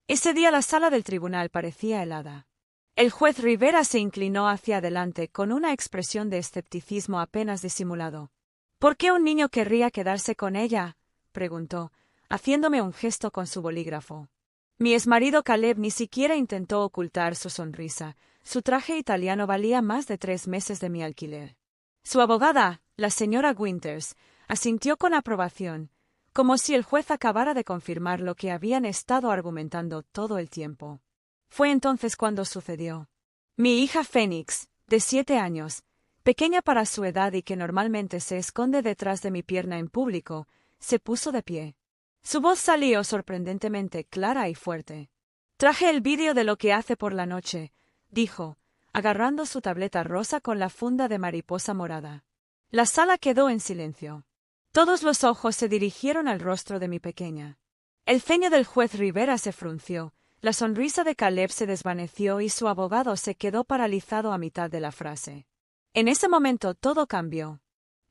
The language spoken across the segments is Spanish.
Ese día la sala del tribunal parecía helada. El juez Rivera se inclinó hacia adelante con una expresión de escepticismo apenas disimulado. —¿Por qué un niño querría quedarse con ella? —preguntó, haciéndome un gesto con su bolígrafo. Mi exmarido Caleb ni siquiera intentó ocultar su sonrisa. Su traje italiano valía más de 3 meses de mi alquiler. Su abogada, la señora Winters, asintió con aprobación, como si el juez acabara de confirmar lo que habían estado argumentando todo el tiempo. Fue entonces cuando sucedió. Mi hija Phoenix, de 7 años, pequeña para su edad y que normalmente se esconde detrás de mi pierna en público, se puso de pie. Su voz salió sorprendentemente clara y fuerte. «Traje el vídeo de lo que hace por la noche», dijo, agarrando su tableta rosa con la funda de mariposa morada. La sala quedó en silencio. Todos los ojos se dirigieron al rostro de mi pequeña. El ceño del juez Rivera se frunció, la sonrisa de Caleb se desvaneció y su abogado se quedó paralizado a mitad de la frase. En ese momento todo cambió.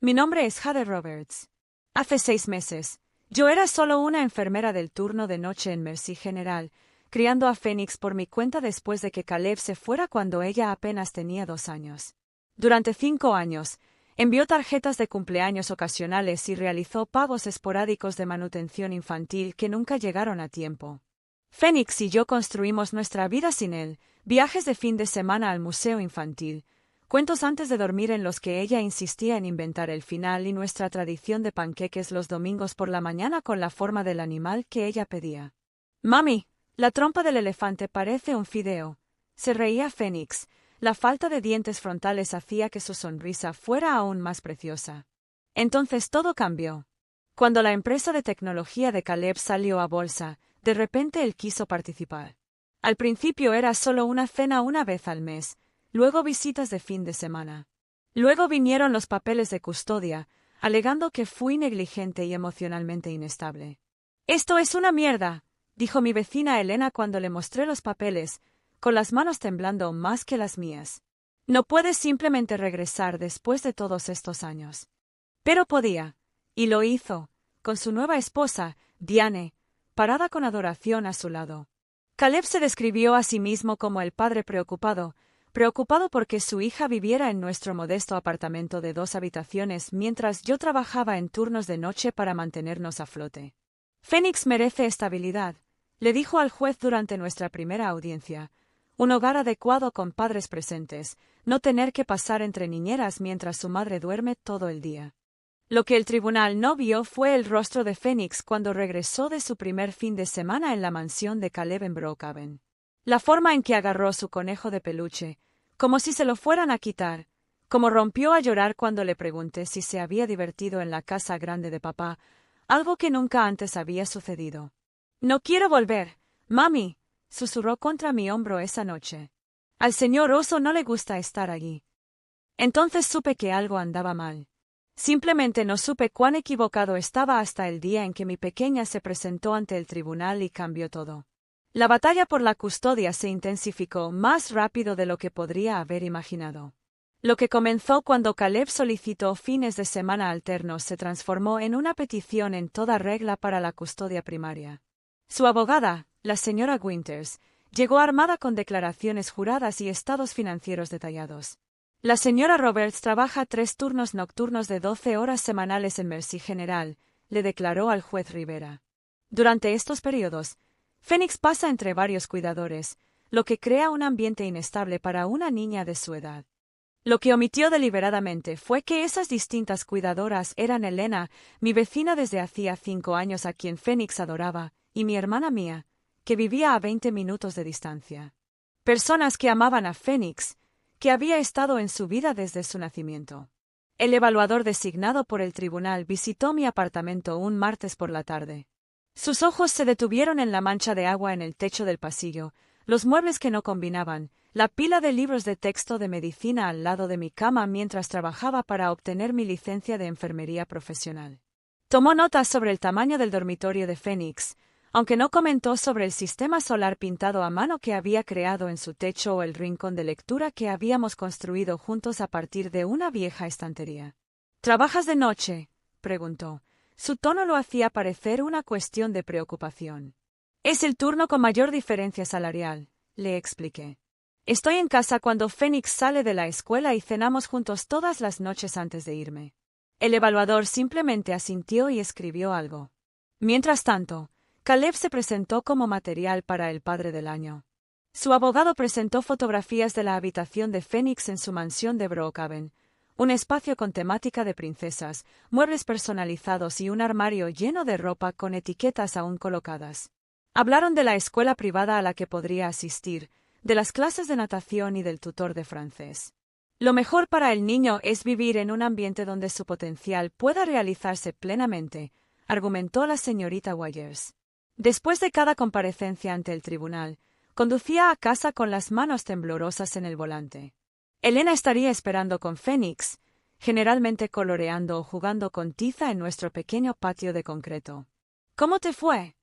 Mi nombre es Jade Roberts. Hace 6 meses, yo era solo una enfermera del turno de noche en Mercy General, criando a Phoenix por mi cuenta después de que Caleb se fuera cuando ella apenas tenía 2 años. Durante 5 años, envió tarjetas de cumpleaños ocasionales y realizó pagos esporádicos de manutención infantil que nunca llegaron a tiempo. Phoenix y yo construimos nuestra vida sin él, viajes de fin de semana al museo infantil, cuentos antes de dormir en los que ella insistía en inventar el final y nuestra tradición de panqueques los domingos por la mañana con la forma del animal que ella pedía. «Mami, la trompa del elefante parece un fideo», se reía Phoenix. La falta de dientes frontales hacía que su sonrisa fuera aún más preciosa. Entonces todo cambió. Cuando la empresa de tecnología de Caleb salió a bolsa, de repente él quiso participar. Al principio era solo una cena una vez al mes, luego visitas de fin de semana. Luego vinieron los papeles de custodia, alegando que fui negligente y emocionalmente inestable. «Esto es una mierda», dijo mi vecina Elena cuando le mostré los papeles, con las manos temblando más que las mías. «No puedes simplemente regresar después de todos estos años». Pero podía, y lo hizo, con su nueva esposa, Diane, parada con adoración a su lado. Caleb se describió a sí mismo como el padre preocupado porque su hija viviera en nuestro modesto apartamento de 2 habitaciones mientras yo trabajaba en turnos de noche para mantenernos a flote. «Phoenix merece estabilidad», le dijo al juez durante nuestra primera audiencia. «Un hogar adecuado con padres presentes, no tener que pasar entre niñeras mientras su madre duerme todo el día». Lo que el tribunal no vio fue el rostro de Phoenix cuando regresó de su primer fin de semana en la mansión de Caleb en Brookhaven. La forma en que agarró su conejo de peluche, como si se lo fueran a quitar, como rompió a llorar cuando le pregunté si se había divertido en la casa grande de papá, algo que nunca antes había sucedido. «No quiero volver, mami», susurró contra mi hombro esa noche. «Al señor Oso no le gusta estar allí». Entonces supe que algo andaba mal. Simplemente no supe cuán equivocado estaba hasta el día en que mi pequeña se presentó ante el tribunal y cambió todo. La batalla por la custodia se intensificó más rápido de lo que podría haber imaginado. Lo que comenzó cuando Caleb solicitó fines de semana alternos se transformó en una petición en toda regla para la custodia primaria. Su abogada, la señora Winters, llegó armada con declaraciones juradas y estados financieros detallados. La señora Roberts trabaja 3 turnos nocturnos de 12 horas semanales en Mercy General, le declaró al juez Rivera. Durante estos periodos, Phoenix pasa entre varios cuidadores, lo que crea un ambiente inestable para una niña de su edad. Lo que omitió deliberadamente fue que esas distintas cuidadoras eran Elena, mi vecina desde hacía 5 años a quien Phoenix adoraba, y mi hermana Mia, que vivía a 20 minutos de distancia. Personas que amaban a Phoenix, que había estado en su vida desde su nacimiento. El evaluador designado por el tribunal visitó mi apartamento un martes por la tarde. Sus ojos se detuvieron en la mancha de agua en el techo del pasillo, los muebles que no combinaban, la pila de libros de texto de medicina al lado de mi cama mientras trabajaba para obtener mi licencia de enfermería profesional. Tomó notas sobre el tamaño del dormitorio de Phoenix, aunque no comentó sobre el sistema solar pintado a mano que había creado en su techo o el rincón de lectura que habíamos construido juntos a partir de una vieja estantería. «¿Trabajas de noche?», preguntó. Su tono lo hacía parecer una cuestión de preocupación. Es el turno con mayor diferencia salarial, le expliqué. Estoy en casa cuando Phoenix sale de la escuela y cenamos juntos todas las noches antes de irme. El evaluador simplemente asintió y escribió algo. Mientras tanto, Caleb se presentó como material para el padre del año. Su abogado presentó fotografías de la habitación de Phoenix en su mansión de Brookhaven, un espacio con temática de princesas, muebles personalizados y un armario lleno de ropa con etiquetas aún colocadas. Hablaron de la escuela privada a la que podría asistir, de las clases de natación y del tutor de francés. Lo mejor para el niño es vivir en un ambiente donde su potencial pueda realizarse plenamente, argumentó la señorita Weyers. Después de cada comparecencia ante el tribunal, conducía a casa con las manos temblorosas en el volante. Elena estaría esperando con Phoenix, generalmente coloreando o jugando con tiza en nuestro pequeño patio de concreto. ¿Cómo te fue?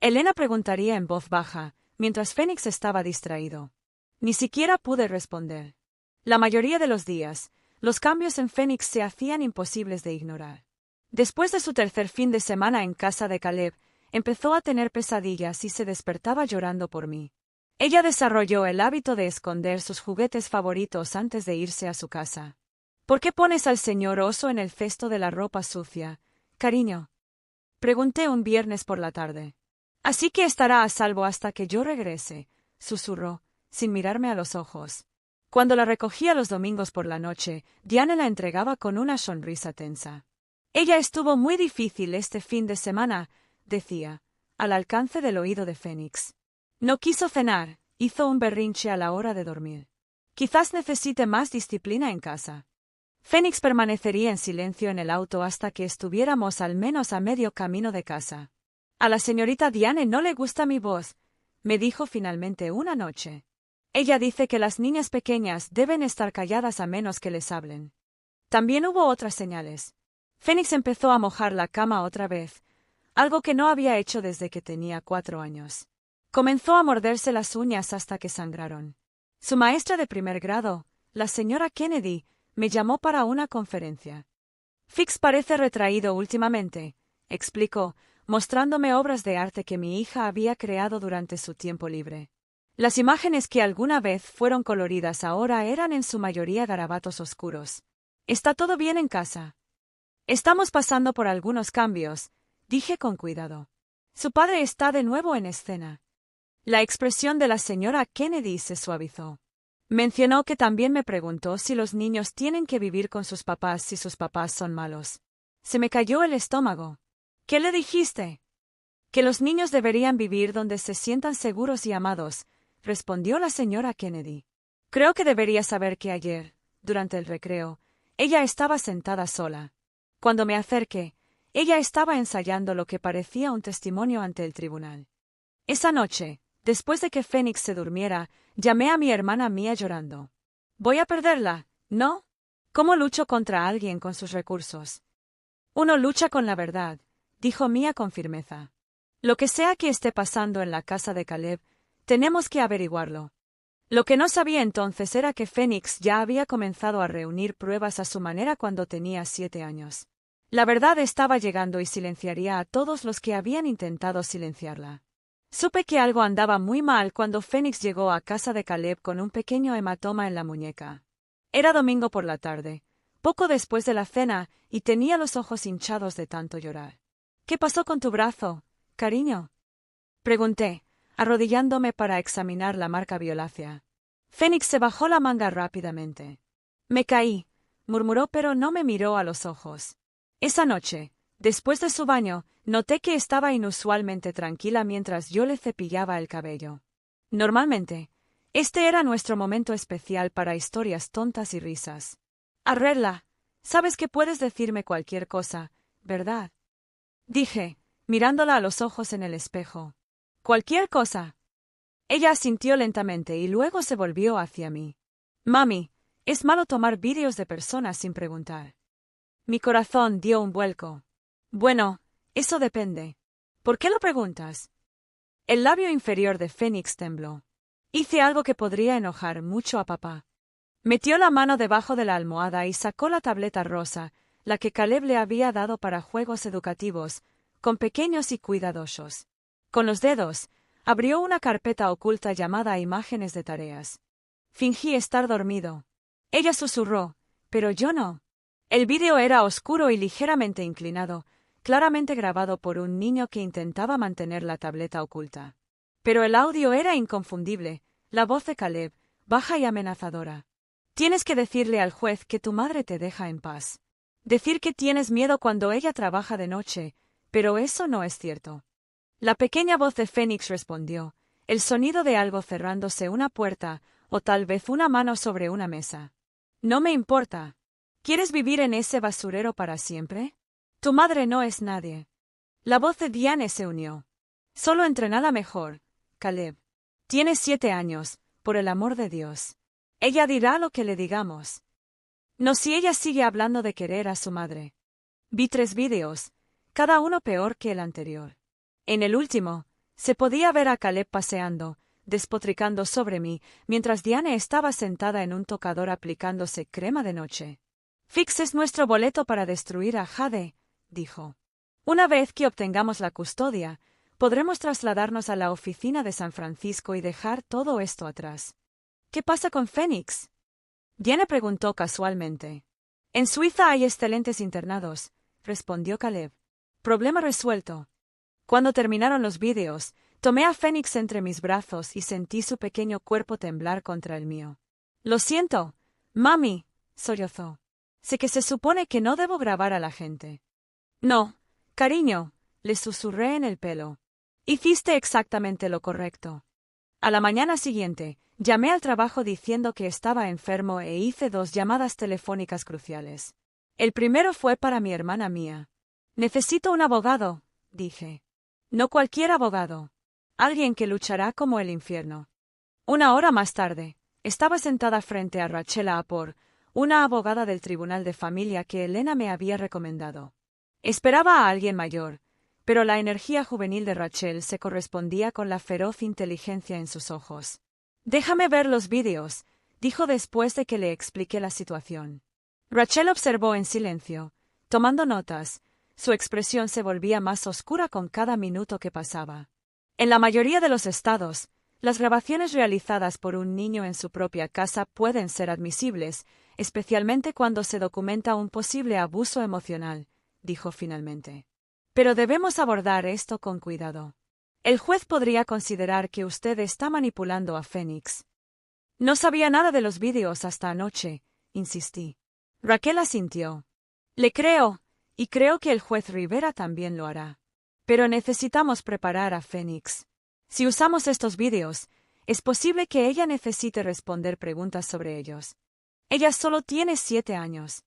Elena preguntaría en voz baja, mientras Phoenix estaba distraído. Ni siquiera pude responder. La mayoría de los días, los cambios en Phoenix se hacían imposibles de ignorar. Después de su tercer fin de semana en casa de Caleb, empezó a tener pesadillas y se despertaba llorando por mí. Ella desarrolló el hábito de esconder sus juguetes favoritos antes de irse a su casa. ¿Por qué pones al señor oso en el cesto de la ropa sucia, cariño? Pregunté un viernes por la tarde. Así que estará a salvo hasta que yo regrese, susurró, sin mirarme a los ojos. Cuando la recogía los domingos por la noche, Diane la entregaba con una sonrisa tensa. Ella estuvo muy difícil este fin de semana, decía, al alcance del oído de Phoenix. No quiso cenar, hizo un berrinche a la hora de dormir. Quizás necesite más disciplina en casa. Phoenix permanecería en silencio en el auto hasta que estuviéramos al menos a medio camino de casa. A la señorita Diane no le gusta mi voz, me dijo finalmente una noche. Ella dice que las niñas pequeñas deben estar calladas a menos que les hablen. También hubo otras señales. Phoenix empezó a mojar la cama otra vez, algo que no había hecho desde que tenía 4 años. Comenzó a morderse las uñas hasta que sangraron. Su maestra de primer grado, la señora Kennedy, me llamó para una conferencia. Fix parece retraído últimamente, explicó, mostrándome obras de arte que mi hija había creado durante su tiempo libre. Las imágenes que alguna vez fueron coloridas ahora eran en su mayoría garabatos oscuros. ¿Está todo bien en casa? Estamos pasando por algunos cambios, dije con cuidado. Su padre está de nuevo en escena. La expresión de la señora Kennedy se suavizó. Mencionó que también me preguntó si los niños tienen que vivir con sus papás si sus papás son malos. Se me cayó el estómago. ¿Qué le dijiste? Que los niños deberían vivir donde se sientan seguros y amados, respondió la señora Kennedy. Creo que debería saber que ayer, durante el recreo, ella estaba sentada sola. Cuando me acerqué, ella estaba ensayando lo que parecía un testimonio ante el tribunal. Esa noche, después de que Phoenix se durmiera, llamé a mi hermana Mia llorando. ¿Voy a perderla, no? ¿Cómo lucho contra alguien con sus recursos? Uno lucha con la verdad, dijo Mia con firmeza. Lo que sea que esté pasando en la casa de Caleb, tenemos que averiguarlo. Lo que no sabía entonces era que Phoenix ya había comenzado a reunir pruebas a su manera cuando tenía 7 años. La verdad estaba llegando y silenciaría a todos los que habían intentado silenciarla. Supe que algo andaba muy mal cuando Phoenix llegó a casa de Caleb con un pequeño hematoma en la muñeca. Era domingo por la tarde, poco después de la cena, y tenía los ojos hinchados de tanto llorar. ¿Qué pasó con tu brazo, cariño? Pregunté, arrodillándome para examinar la marca violácea. Phoenix se bajó la manga rápidamente. Me caí, murmuró, pero no me miró a los ojos. Esa noche, después de su baño, noté que estaba inusualmente tranquila mientras yo le cepillaba el cabello. Normalmente, este era nuestro momento especial para historias tontas y risas. Arregla, sabes que puedes decirme cualquier cosa, ¿verdad? Dije, mirándola a los ojos en el espejo. Cualquier cosa. Ella asintió lentamente y luego se volvió hacia mí. Mami, es malo tomar vídeos de personas sin preguntar. Mi corazón dio un vuelco. Bueno, eso depende. ¿Por qué lo preguntas? El labio inferior de Phoenix tembló. Hice algo que podría enojar mucho a papá. Metió la mano debajo de la almohada y sacó la tableta rosa, la que Caleb le había dado para juegos educativos, con pequeños y cuidadosos. Con los dedos, abrió una carpeta oculta llamada Imágenes de tareas. Fingí estar dormido. Ella susurró, pero yo no. El vídeo era oscuro y ligeramente inclinado, claramente grabado por un niño que intentaba mantener la tableta oculta. Pero el audio era inconfundible, la voz de Caleb, baja y amenazadora. Tienes que decirle al juez que tu madre te deja en paz. Decir que tienes miedo cuando ella trabaja de noche, pero eso no es cierto. La pequeña voz de Fénix respondió, el sonido de algo cerrándose una puerta, o tal vez una mano sobre una mesa. No me importa. ¿Quieres vivir en ese basurero para siempre? Tu madre no es nadie. La voz de Diane se unió. Solo entrenada mejor, Caleb. Tienes 7 años, por el amor de Dios. Ella dirá lo que le digamos. No si ella sigue hablando de querer a su madre. Vi 3 vídeos, cada uno peor que el anterior. En el último, se podía ver a Caleb paseando, despotricando sobre mí, mientras Diane estaba sentada en un tocador aplicándose crema de noche. Fix es nuestro boleto para destruir a Jade, dijo. Una vez que obtengamos la custodia, podremos trasladarnos a la oficina de San Francisco y dejar todo esto atrás. ¿Qué pasa con Fénix? Diane preguntó casualmente. En Suiza hay excelentes internados, respondió Caleb. Problema resuelto. Cuando terminaron los vídeos, tomé a Fénix entre mis brazos y sentí su pequeño cuerpo temblar contra el mío. Lo siento, mami, sollozó. Sé que se supone que no debo grabar a la gente. No, cariño, le susurré en el pelo. Hiciste exactamente lo correcto. A la mañana siguiente, llamé al trabajo diciendo que estaba enfermo e hice 2 llamadas telefónicas cruciales. El primero fue para mi hermana Mía. Necesito un abogado, dije. No cualquier abogado. Alguien que luchará como el infierno. 1 hora más tarde, estaba sentada frente a Rachel Apor, una abogada del Tribunal de Familia que Elena me había recomendado. Esperaba a alguien mayor, pero la energía juvenil de Rachel se correspondía con la feroz inteligencia en sus ojos. Déjame ver los vídeos, dijo después de que le expliqué la situación. Rachel observó en silencio, tomando notas. Su expresión se volvía más oscura con cada minuto que pasaba. En la mayoría de los estados, las grabaciones realizadas por un niño en su propia casa pueden ser admisibles, especialmente cuando se documenta un posible abuso emocional, dijo finalmente. Pero debemos abordar esto con cuidado. El juez podría considerar que usted está manipulando a Fénix. No sabía nada de los vídeos hasta anoche, insistí. Raquel asintió. Le creo, y creo que el juez Rivera también lo hará. Pero necesitamos preparar a Fénix. Si usamos estos vídeos, es posible que ella necesite responder preguntas sobre ellos. Ella solo tiene 7 años.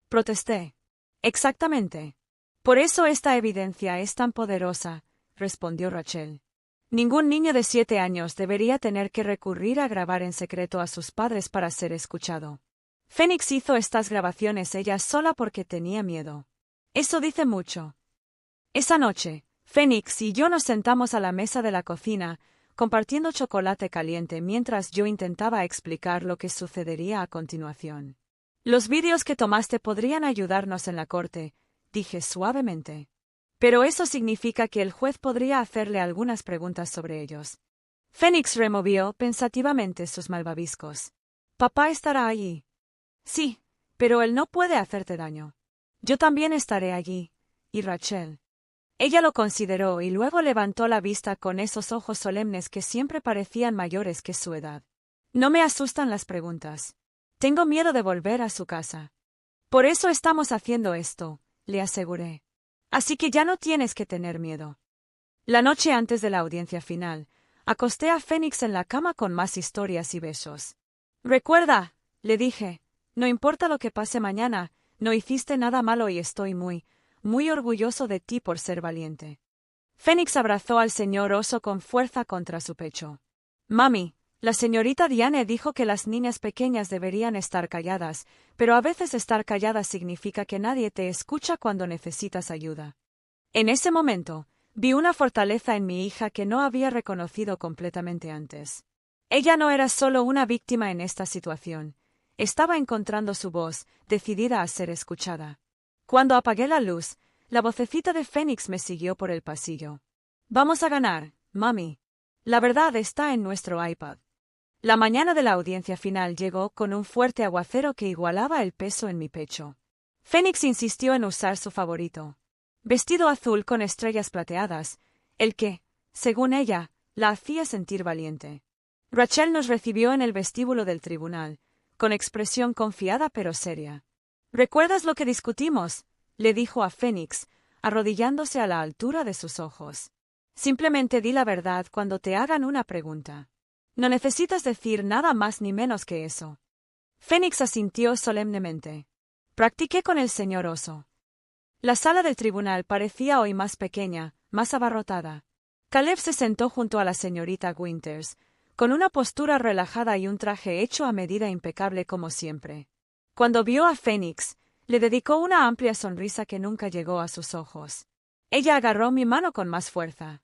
Protesté. Exactamente. Por eso esta evidencia es tan poderosa, respondió Rachel. Ningún niño de 7 años debería tener que recurrir a grabar en secreto a sus padres para ser escuchado. Fénix hizo estas grabaciones ella sola porque tenía miedo. Eso dice mucho. Esa noche, Fénix y yo nos sentamos a la mesa de la cocina, compartiendo chocolate caliente mientras yo intentaba explicar lo que sucedería a continuación. Los vídeos que tomaste podrían ayudarnos en la corte, dije suavemente. Pero eso significa que el juez podría hacerle algunas preguntas sobre ellos. Fénix removió pensativamente sus malvaviscos. Papá estará allí. Sí, pero él no puede hacerte daño. Yo también estaré allí. ¿Y Rachel? Ella lo consideró y luego levantó la vista con esos ojos solemnes que siempre parecían mayores que su edad. No me asustan las preguntas. Tengo miedo de volver a su casa. Por eso estamos haciendo esto, le aseguré. Así que ya no tienes que tener miedo. La noche antes de la audiencia final, acosté a Fénix en la cama con más historias y besos. Recuerda, le dije, no importa lo que pase mañana, no hiciste nada malo y estoy muy orgulloso de ti por ser valiente. Fénix abrazó al señor oso con fuerza contra su pecho. Mami, la señorita Diane dijo que las niñas pequeñas deberían estar calladas, pero a veces estar calladas significa que nadie te escucha cuando necesitas ayuda. En ese momento, vi una fortaleza en mi hija que no había reconocido completamente antes. Ella no era solo una víctima en esta situación. Estaba encontrando su voz, decidida a ser escuchada. Cuando apagué la luz, la vocecita de Fénix me siguió por el pasillo. Vamos a ganar, mami. La verdad está en nuestro iPad. La mañana de la audiencia final llegó con un fuerte aguacero que igualaba el peso en mi pecho. Phoenix insistió en usar su favorito. Vestido azul con estrellas plateadas, el que, según ella, la hacía sentir valiente. Rachel nos recibió en el vestíbulo del tribunal, con expresión confiada pero seria. ¿Recuerdas lo que discutimos?, le dijo a Phoenix, arrodillándose a la altura de sus ojos. Simplemente di la verdad cuando te hagan una pregunta. No necesitas decir nada más ni menos que eso. Phoenix asintió solemnemente. Practiqué con el señor Oso. La sala del tribunal parecía hoy más pequeña, más abarrotada. Caleb se sentó junto a la señorita Winters, con una postura relajada y un traje hecho a medida impecable como siempre. Cuando vio a Phoenix, le dedicó una amplia sonrisa que nunca llegó a sus ojos. Ella agarró mi mano con más fuerza.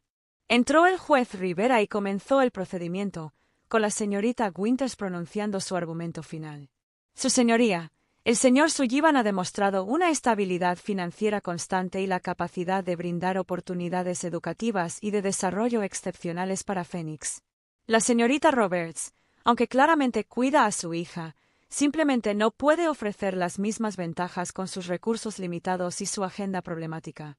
Entró el juez Rivera y comenzó el procedimiento, con la señorita Winters pronunciando su argumento final. Su señoría, el señor Sullivan ha demostrado una estabilidad financiera constante y la capacidad de brindar oportunidades educativas y de desarrollo excepcionales para Phoenix. La señorita Roberts, aunque claramente cuida a su hija, simplemente no puede ofrecer las mismas ventajas con sus recursos limitados y su agenda problemática.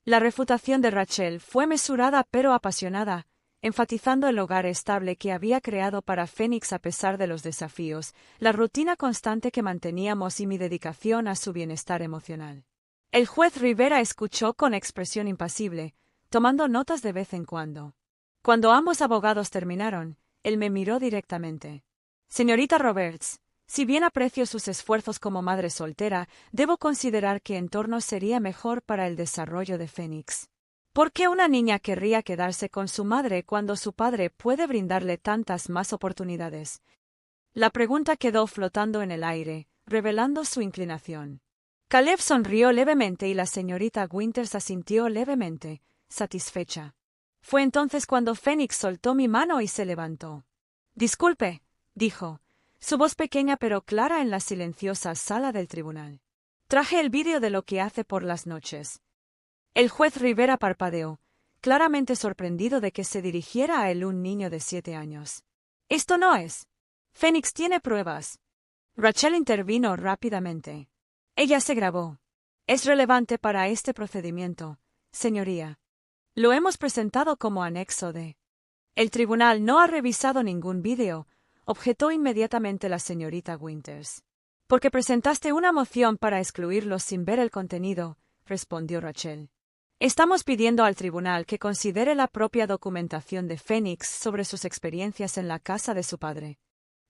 La refutación de Rachel fue mesurada pero apasionada, enfatizando el hogar estable que había creado para Phoenix a pesar de los desafíos, la rutina constante que manteníamos y mi dedicación a su bienestar emocional. El juez Rivera escuchó con expresión impasible, tomando notas de vez en cuando. Cuando ambos abogados terminaron, él me miró directamente. Señorita Roberts, si bien aprecio sus esfuerzos como madre soltera, debo considerar que entorno sería mejor para el desarrollo de Phoenix. ¿Por qué una niña querría quedarse con su madre cuando su padre puede brindarle tantas más oportunidades? La pregunta quedó flotando en el aire, revelando su inclinación. Caleb sonrió levemente y la señorita Winters asintió levemente, satisfecha. Fue entonces cuando Phoenix soltó mi mano y se levantó. Disculpe, dijo, su voz pequeña pero clara en la silenciosa sala del tribunal. Traje el vídeo de lo que hace por las noches. El juez Rivera parpadeó, claramente sorprendido de que se dirigiera a él un niño de 7 años. Esto no es. Phoenix tiene pruebas. Rachel intervino rápidamente. Ella se grabó. Es relevante para este procedimiento, señoría. Lo hemos presentado como anexo de. El tribunal no ha revisado ningún vídeo, objetó inmediatamente la señorita Winters. Porque presentaste una moción para excluirlo sin ver el contenido, respondió Rachel. Estamos pidiendo al tribunal que considere la propia documentación de Phoenix sobre sus experiencias en la casa de su padre.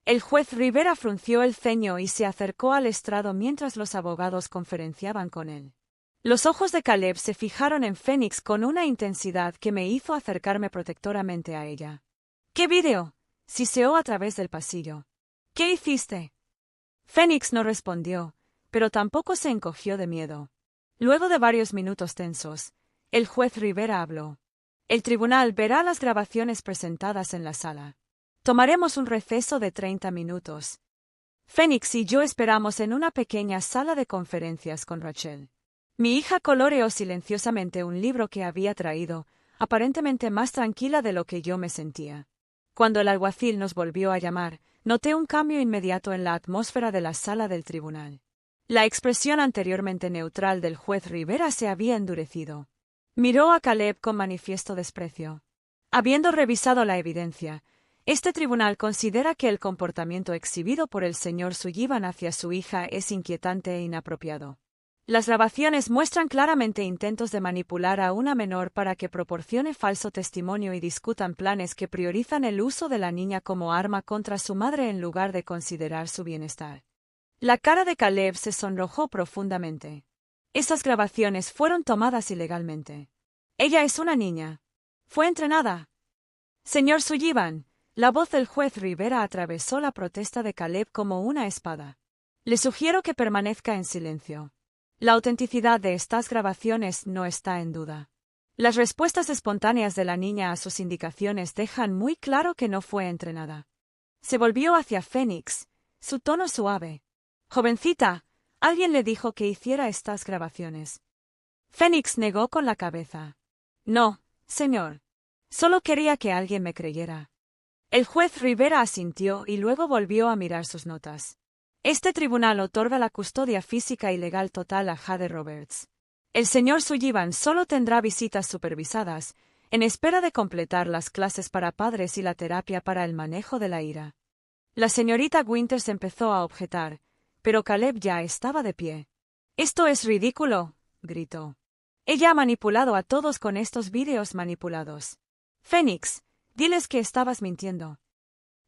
El juez Rivera frunció el ceño y se acercó al estrado mientras los abogados conferenciaban con él. Los ojos de Caleb se fijaron en Phoenix con una intensidad que me hizo acercarme protectoramente a ella. ¿Qué vídeo? Siseó a través del pasillo. ¿Qué hiciste? Phoenix no respondió, pero tampoco se encogió de miedo. Luego de varios minutos tensos, el juez Rivera habló. El tribunal verá las grabaciones presentadas en la sala. Tomaremos un receso de 30 minutos. Phoenix y yo esperamos en una pequeña sala de conferencias con Rachel. Mi hija coloreó silenciosamente un libro que había traído, aparentemente más tranquila de lo que yo me sentía. Cuando el alguacil nos volvió a llamar, noté un cambio inmediato en la atmósfera de la sala del tribunal. La expresión anteriormente neutral del juez Rivera se había endurecido. Miró a Caleb con manifiesto desprecio. Habiendo revisado la evidencia, este tribunal considera que el comportamiento exhibido por el señor Sullivan hacia su hija es inquietante e inapropiado. Las grabaciones muestran claramente intentos de manipular a una menor para que proporcione falso testimonio y discutan planes que priorizan el uso de la niña como arma contra su madre en lugar de considerar su bienestar. La cara de Caleb se sonrojó profundamente. Esas grabaciones fueron tomadas ilegalmente. Ella es una niña. Fue entrenada. Señor Sullivan, la voz del juez Rivera atravesó la protesta de Caleb como una espada. Le sugiero que permanezca en silencio. La autenticidad de estas grabaciones no está en duda. Las respuestas espontáneas de la niña a sus indicaciones dejan muy claro que no fue entrenada. Se volvió hacia Phoenix, su tono suave. Jovencita, alguien le dijo que hiciera estas grabaciones. Phoenix negó con la cabeza. No, Señor. Solo quería que alguien me creyera. El juez Rivera asintió y luego volvió a mirar sus notas. Este tribunal otorga la custodia física y legal total a Jade Roberts. El señor Sullivan solo tendrá visitas supervisadas, en espera de completar las clases para padres y la terapia para el manejo de la ira. La señorita Winters empezó a objetar, pero Caleb ya estaba de pie. «Esto es ridículo», gritó. «Ella ha manipulado a todos con estos vídeos manipulados. Phoenix, diles que estabas mintiendo».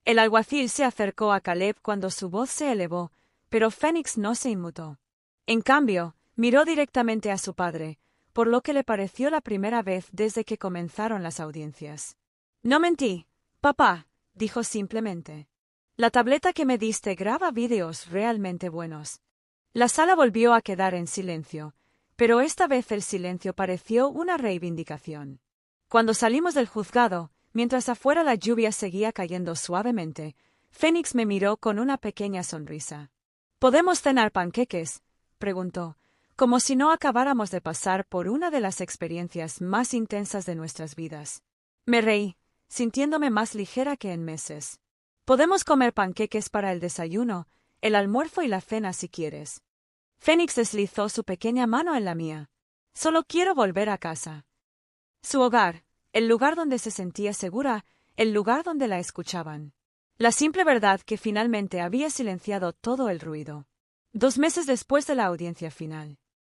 El alguacil se acercó a Caleb cuando su voz se elevó, pero Phoenix no se inmutó. En cambio, miró directamente a su padre, por lo que le pareció la primera vez desde que comenzaron las audiencias. «No mentí, papá», dijo simplemente. «La tableta que me diste graba vídeos realmente buenos». La sala volvió a quedar en silencio, pero esta vez el silencio pareció una reivindicación. Cuando salimos del juzgado, mientras afuera la lluvia seguía cayendo suavemente, Phoenix me miró con una pequeña sonrisa. «¿Podemos cenar panqueques?», preguntó, como si no acabáramos de pasar por una de las experiencias más intensas de nuestras vidas. Me reí, sintiéndome más ligera que en meses. «Podemos comer panqueques para el desayuno, el almuerzo y la cena si quieres». Phoenix deslizó su pequeña mano en la mía. «Solo quiero volver a casa». Su hogar, el lugar donde se sentía segura, el lugar donde la escuchaban. La simple verdad que finalmente había silenciado todo el ruido. 2 meses después de la audiencia final.